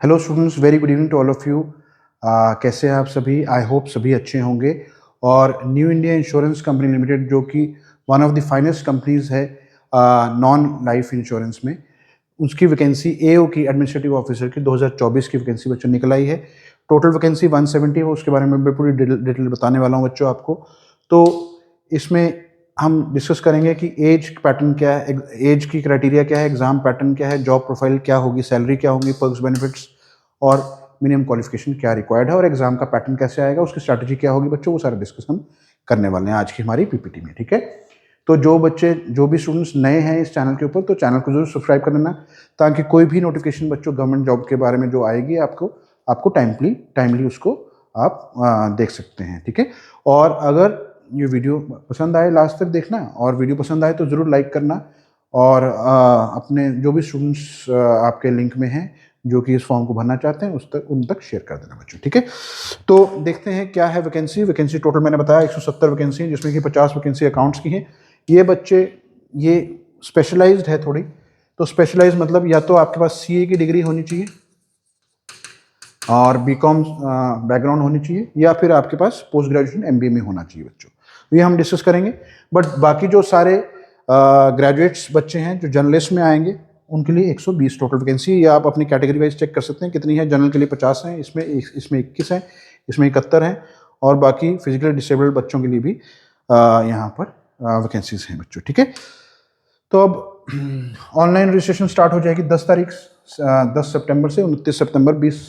Hello students, very good evening to all of you. कैसे हैं आप सभी? आई होप सभी अच्छे होंगे। और new India insurance company limited, जो कि one of the finest companies है नॉन लाइफ इंश्योरेंस में, उसकी वैकेंसी एओ की एडमिनिस्ट्रेटिव ऑफिसर की 2024 की वैकेंसी बच्चों निकल आई है। टोटल वैकेंसी 170 है, उसके बारे में मैं पूरी डिटेल बताने वाला हूँ बच्चों आपको। तो इसमें हम डिस्कस करेंगे कि एज पैटर्न क्या है, एज की क्राइटेरिया क्या है, एग्जाम पैटर्न क्या है, जॉब प्रोफाइल क्या होगी, सैलरी क्या होगी, पर्क्स बेनिफिट्स और मिनिमम क्वालिफिकेशन क्या रिक्वायर्ड है, और एग्जाम का पैटर्न कैसे आएगा, उसकी स्ट्रैटेजी क्या होगी बच्चों, वो सारा डिस्कस हम करने वाले हैं आज की हमारी पीपीटी में। ठीक है, तो जो भी स्टूडेंट्स नए हैं इस चैनल के ऊपर, तो चैनल को जरूर सब्सक्राइब कर लेना, ताकि कोई भी नोटिफिकेशन बच्चों गवर्नमेंट जॉब के बारे में जो आएगी आपको टाइमली उसको आप देख सकते हैं। ठीक है, और अगर ये वीडियो पसंद आए लास्ट तक देखना, और वीडियो पसंद आए तो ज़रूर लाइक करना, और अपने जो भी स्टूडेंट्स आपके लिंक में हैं जो कि इस फॉर्म को भरना चाहते हैं उन तक शेयर कर देना बच्चों। ठीक है, तो देखते हैं क्या है वैकेंसी टोटल मैंने बताया 170 वैकेंसी है, जिसमें कि 50 वैकेंसी अकाउंट्स की हैं। ये बच्चे ये स्पेशलाइज्ड है थोड़ी, तो स्पेशलाइज मतलब या तो आपके पास सीए की डिग्री होनी चाहिए और बीकॉम बैकग्राउंड होनी चाहिए, या फिर आपके पास पोस्ट ग्रेजुएशन एमबीए में होना चाहिए बच्चों। ये हम डिस्कस करेंगे। बट बाकी जो सारे ग्रेजुएट्स बच्चे हैं जो जर्नलिस्ट में आएंगे, उनके लिए 120 टोटल वैकेंसी, या आप अपनी कैटेगरी वाइज चेक कर सकते हैं कितनी है। जनरल के लिए 50 हैं, इसमें 21 हैं, इसमें 71 हैं, और बाकी फिजिकली डिसेबल्ड बच्चों के लिए भी यहाँ पर वैकेंसीज हैं बच्चों। ठीक है, तो अब ऑनलाइन रजिस्ट्रेशन स्टार्ट हो जाएगी 10 सितंबर से 29 सितंबर, 20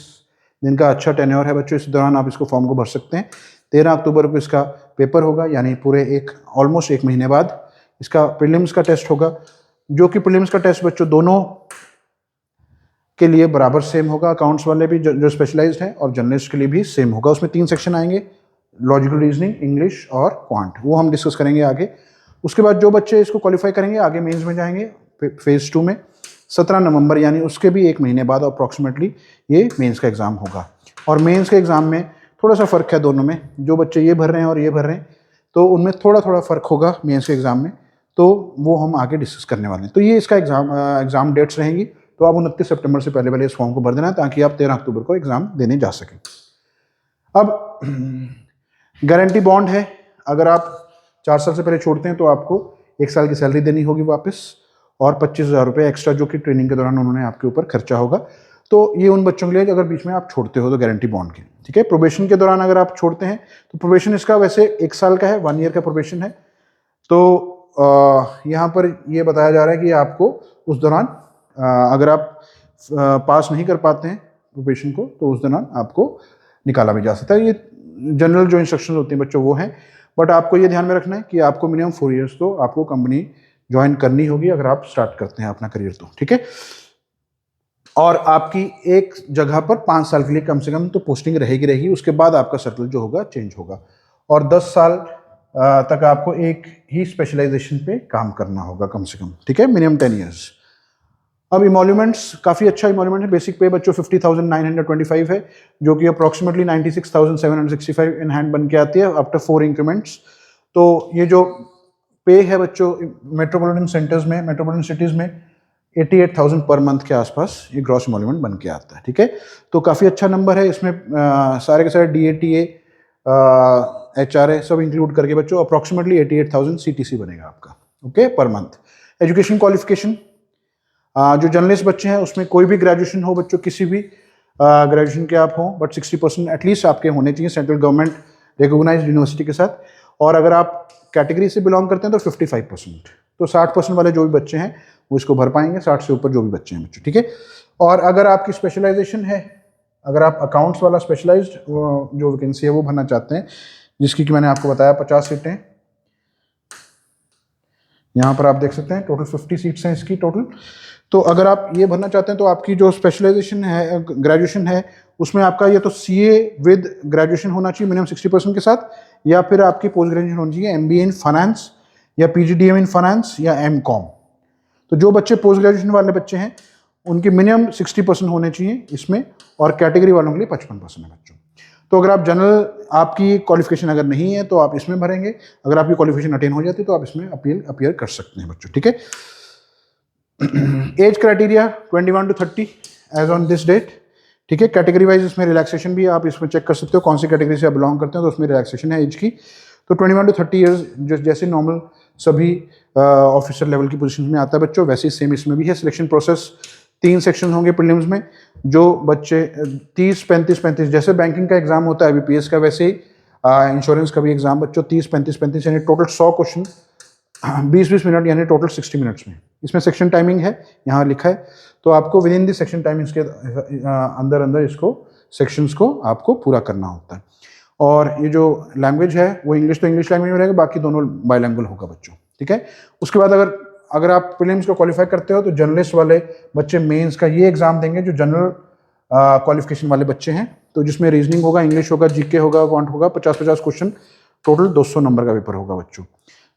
दिन का अच्छा टेन्योर है बच्चों। इस दौरान आप इसको फॉर्म को भर सकते हैं। 13 अक्टूबर को इसका पेपर होगा, यानी पूरे ऑलमोस्ट एक महीने बाद इसका प्रीलिम्स का टेस्ट होगा, जो कि प्रीलिम्स का टेस्ट बच्चों दोनों के लिए बराबर सेम होगा। अकाउंट्स वाले भी जो स्पेशलाइज्ड हैं और जर्नलिस्ट के लिए भी सेम होगा। उसमें 3 सेक्शन आएंगे, लॉजिकल रीजनिंग, इंग्लिश और क्वांट, वो हम डिस्कस करेंगे आगे। उसके बाद जो बच्चे इसको क्वालिफाई करेंगे आगे मेंस में जाएंगे फेज 2 में 17 नवंबर, यानी उसके भी एक महीने बाद अप्रॉक्सीमेटली ये मेंस का एग्ज़ाम होगा। और मेंस के एग्ज़ाम में थोड़ा सा फ़र्क है दोनों में, जो बच्चे ये भर रहे हैं और ये भर रहे हैं, तो उनमें थोड़ा थोड़ा फ़र्क होगा मेंस के एग्ज़ाम में, तो वो हम आगे डिस्कस करने वाले हैं। तो ये इसका एग्ज़ाम डेट्स रहेंगी, तो आप 29 सितंबर से पहले इस फॉर्म को भर देना, ताकि आप 13 अक्टूबर को एग्ज़ाम देने जा सकें। अब गारंटी बॉन्ड है, अगर आप 4 साल से पहले छोड़ते हैं तो आपको 1 साल की सैलरी देनी होगी वापस, और 25,000 रुपये एक्स्ट्रा जो कि ट्रेनिंग के दौरान उन्होंने आपके ऊपर खर्चा होगा। तो ये उन बच्चों के लिए अगर बीच में आप छोड़ते हो तो गारंटी बॉन्ड के। ठीक है, प्रोबेशन के दौरान अगर आप छोड़ते हैं तो प्रोबेशन इसका वैसे 1 साल का है, 1 ईयर का प्रोबेशन है। तो यहाँ पर ये बताया जा रहा है कि आपको उस दौरान अगर आप पास नहीं कर पाते हैं प्रोबेशन को, तो उस दौरान आपको निकाला भी जा सकता है। ये जनरल जो इंस्ट्रक्शन होती हैं बच्चों वो हैं, बट आपको ये ध्यान में रखना है कि आपको मिनिमम 4 ईयर्स तो आपको कंपनी ज्वाइन करनी होगी अगर आप स्टार्ट करते हैं अपना करियर तो। ठीक है, और आपकी एक जगह पर 5 साल के लिए कम से कम तो पोस्टिंग रहेगी, उसके बाद आपका सर्कल जो होगा चेंज होगा, और 10 साल तक आपको एक ही स्पेशलाइजेशन पे काम करना होगा कम से कम। ठीक है, मिनिमम 10 ईयर्स। अब इमोल्यूमेंट्स काफ़ी अच्छा इमोल्यूमेंट है। बेसिक पे बच्चों 50,925 है, जो कि अप्रॉक्सीमेटली 96,765 इन हैंड बन के आती है आफ्टर 4 इंक्रीमेंट्स। तो ये जो पे है बच्चों मेट्रोपॉलिटन सेंटर्स में, मेट्रोपॉलिटन सिटीज़ में 88,000 पर मंथ के आसपास ये ग्रॉस इमोल्यूमेंट बन के आता है। ठीक है, तो काफ़ी अच्छा नंबर है। इसमें सारे के सारे DATA HRA सब इंक्लूड करके बच्चों अप्रॉक्सीमेटली 88,000 CTC बनेगा आपका, okay, per month. Education qualification, जो जर्नलिस्ट बच्चे हैं उसमें कोई भी ग्रेजुएशन हो बच्चों, किसी भी ग्रेजुएशन के आप हों, बट 60% एटलीस्ट आपके होने चाहिए सेंट्रल गवर्नमेंट रिकॉग्नाइज्ड यूनिवर्सिटी के साथ। और अगर आप कैटेगरी से बिलोंग करते हैं तो 55%, तो 60% वाले जो भी बच्चे हैं वो इसको भर पाएंगे, 60 से ऊपर जो भी बच्चे हैं बच्चों। ठीक है, और अगर आपकी स्पेशलाइजेशन है, अगर आप अकाउंट्स वाला स्पेशलाइज्ड जो वैकेंसी है वो भरना चाहते हैं, जिसकी कि मैंने आपको बताया 50 सीटें, यहाँ पर आप देख सकते हैं टोटल 50 सीट्स हैं इसकी टोटल। तो अगर आप ये भरना चाहते हैं तो आपकी जो स्पेशलाइजेशन है, ग्रेजुएशन है, उसमें आपका ये तो CA विद ग्रेजुएशन होना चाहिए मिनिमम 60% के साथ, या फिर आपकी पोस्ट ग्रेजुएशन होनी चाहिए MBA इन फाइनेंस या PGDM इन फाइनेंस या MCOM। तो जो बच्चे पोस्ट ग्रेजुएशन वाले बच्चे हैं उनके मिनिमम 60% होने चाहिए इसमें, और कैटेगरी वालों के लिए 55% है बच्चों। तो अगर आप जनरल, आपकी क्वालिफिकेशन अगर नहीं है तो आप इसमें भरेंगे, अगर आपकी क्वालिफिकेशन अटेन हो जाती है तो आप इसमें अपीयर कर सकते हैं बच्चों। ठीक है, age criteria 21 to 30 age on this date. ठीक है। कैटेगरी वाइज इसमें रिलैक्सेशन भी आप इसमें चेक कर सकते हो, कौन सी कैटेगरी से आप बिलोंग करते हो तो उसमें रिलैक्सेशन है एज की। तो 21 to 30 ईयर्स जैसे नॉर्मल सभी ऑफिसर लेवल की पोजीशन में आता है बच्चों, वैसे ही सेम इसमें भी है। सिलेक्शन प्रोसेस 3 सेक्शन होंगे प्रीलिम्स में। जो बच्चे 30, 35, 35 जैसे बैंकिंग का एग्जाम होता है IBPS का, वैसे ही इंश्योरेंस का भी एग्जाम बच्चों 30, 35, 35 यानी टोटल 100 क्वेश्चन 20-20 मिनट यानी टोटल 60 मिनट्स में। इसमें सेक्शन टाइमिंग है यहाँ लिखा है, तो आपको with in the section timings के अंदर अंदर इसको सेक्शंस को आपको पूरा करना होता है। और ये जो लैंग्वेज है वो इंग्लिश तो इंग्लिश लैंग्वेज में रहेगा, बाकी दोनों बाइलैंग्वेज होगा बच्चों, ठीक है। उसके बाद अगर आप प्रीलिम्स को क्वालिफाई करते हो तो जर्नलिस्ट वाले बच्चे मेंस का ये एग्जाम देंगे जो जनरल क्वालिफिकेशन वाले बच्चे हैं, तो जिसमें रीजनिंग होगा, इंग्लिश होगा, जीके होगा, क्वांट होगा, 50-50 क्वेश्चन, टोटल 200 नंबर का पेपर होगा बच्चों।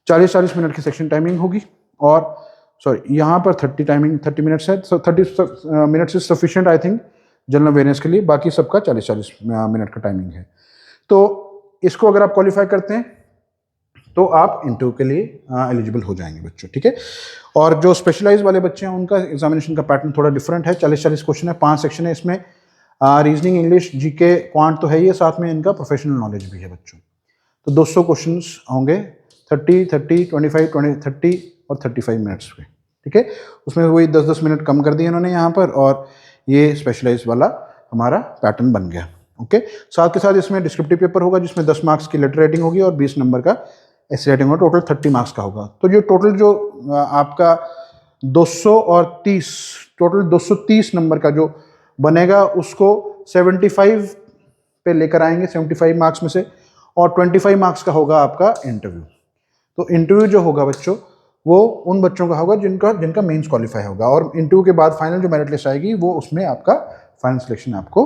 40-40 मिनट की सेक्शन टाइमिंग होगी, और सॉरी यहाँ पर 30 मिनट्स है, 30 minutes is sufficient I think general awareness के लिए, बाकी सबका 40-40 मिनट का टाइमिंग है। तो इसको अगर आप क्वालिफाई करते हैं तो आप इंटरव्यू के लिए एलिजिबल हो जाएंगे बच्चों, ठीक है। और जो स्पेशलाइज वाले बच्चे हैं उनका एग्जामिनेशन का पैटर्न थोड़ा डिफरेंट है। 40-40 क्वेश्चन है, 5 सेक्शन है इसमें। रीजनिंग, इंग्लिश, जीके, क्वांट तो है ये, साथ में इनका प्रोफेशनल नॉलेज भी है बच्चों। तो 200 क्वेश्चन होंगे 30, 30, 25, 20, 30 और 35 मिनट्स पे, ठीक है। उसमें वही 10-10 मिनट कम कर दिए इन्होंने यहाँ पर, और ये स्पेशलाइज वाला हमारा पैटर्न बन गया, ओके। साथ के साथ इसमें डिस्क्रिप्टिव पेपर होगा जिसमें 10 मार्क्स की लेटर राइटिंग होगी और 20 नंबर का ऐसे राइटिंग होगा, टोटल 30 मार्क्स का होगा। तो जो टोटल जो आपका 200 और 30, टोटल 230 नंबर का जो बनेगा उसको 75 पे लेकर आएंगे, 75 मार्क्स में से, और 25 मार्क्स का होगा आपका इंटरव्यू। तो इंटरव्यू जो होगा बच्चों वो उन बच्चों का होगा जिनका मेंस क्वालिफाई होगा, और इंटरव्यू के बाद फाइनल जो मेरिट लिस्ट आएगी वो उसमें आपका फाइनल सिलेक्शन आपको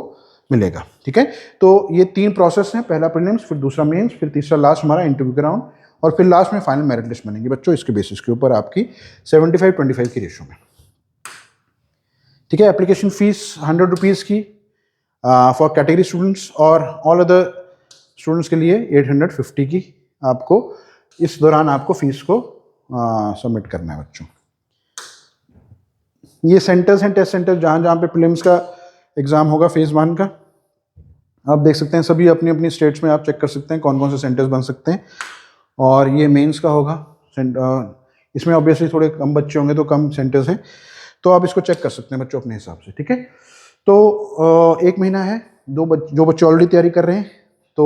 मिलेगा, ठीक है। तो ये 3 प्रोसेस हैं, पहला प्रीलिम्स, फिर दूसरा मेंस, फिर तीसरा लास्ट हमारा इंटरव्यू का राउंड, और फिर लास्ट में फाइनल मेरिट लिस्ट बनेगी बच्चों इसके बेसिस के ऊपर आपकी 75-25 की रेशो में, ठीक है। एप्लीकेशन फीस 100 रुपीज़ की फॉर कैटेगरी स्टूडेंट्स, और ऑल अदर स्टूडेंट्स के लिए 850 की आपको इस दौरान आपको फीस को सबमिट करना है बच्चों। ये सेंटर्स हैं, टेस्ट सेंटर जहाँ जहाँ पे प्रीलिम्स का एग्ज़ाम होगा फेज़ 1 का, आप देख सकते हैं सभी अपनी अपनी स्टेट्स में आप चेक कर सकते हैं कौन कौन से सेंटर्स बन सकते हैं। और ये मेंस का होगा, इसमें ऑब्वियसली थोड़े कम बच्चे होंगे तो कम सेंटर्स हैं, तो आप इसको चेक कर सकते हैं बच्चों अपने हिसाब से, ठीक है। तो 1 महीना है, जो बच्चे ऑलरेडी तैयारी कर रहे हैं तो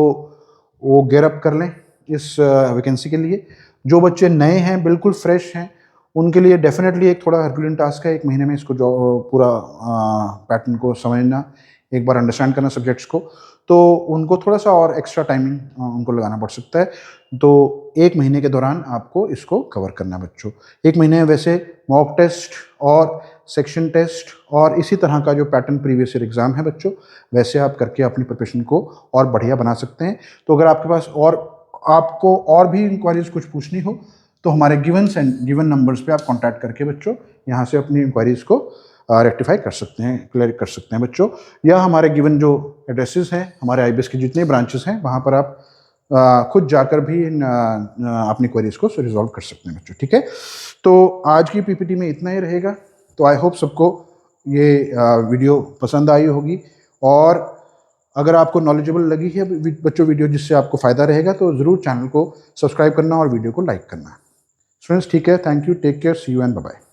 वो गेयर अप कर लें इस वैकेंसी के लिए। जो बच्चे नए हैं, बिल्कुल फ्रेश हैं, उनके लिए डेफिनेटली एक थोड़ा हरकुलेंट टास्क है 1 महीने में इसको जो पूरा पैटर्न को समझना, एक बार अंडरस्टैंड करना सब्जेक्ट्स को, तो उनको थोड़ा सा और एक्स्ट्रा टाइमिंग उनको लगाना पड़ सकता है। तो 1 महीने के दौरान आपको इसको कवर करना है बच्चों। 1 महीने में वैसे मॉक टेस्ट और सेक्शन टेस्ट और इसी तरह का जो पैटर्न प्रीवियस ईयर एग्जाम है बच्चों, वैसे आप करके अपनी प्रिपरेशन को और बढ़िया बना सकते हैं। तो अगर आपके पास आपको और भी इंक्वायरीज कुछ पूछनी हो तो हमारे गिवन नंबर्स पे आप कांटेक्ट करके बच्चों यहाँ से अपनी इंक्वायरीज को रेक्टिफाई कर सकते हैं, क्लियर कर सकते हैं बच्चों, या हमारे गिवन जो एड्रेसेस हैं हमारे IBS के जितने ब्रांचेस हैं वहाँ पर आप खुद जाकर भी अपनी क्वेरीज को रिजॉल्व कर सकते हैं बच्चों, ठीक है। तो आज की PPT में इतना ही रहेगा। तो आई होप सबको ये वीडियो पसंद आई होगी, और अगर आपको नॉलेजेबल लगी है बच्चों वीडियो जिससे आपको फ़ायदा रहेगा तो ज़रूर चैनल को सब्सक्राइब करना और वीडियो को लाइक करना। फ्रेंड्स ठीक है, thank you, take care, see you and bye bye.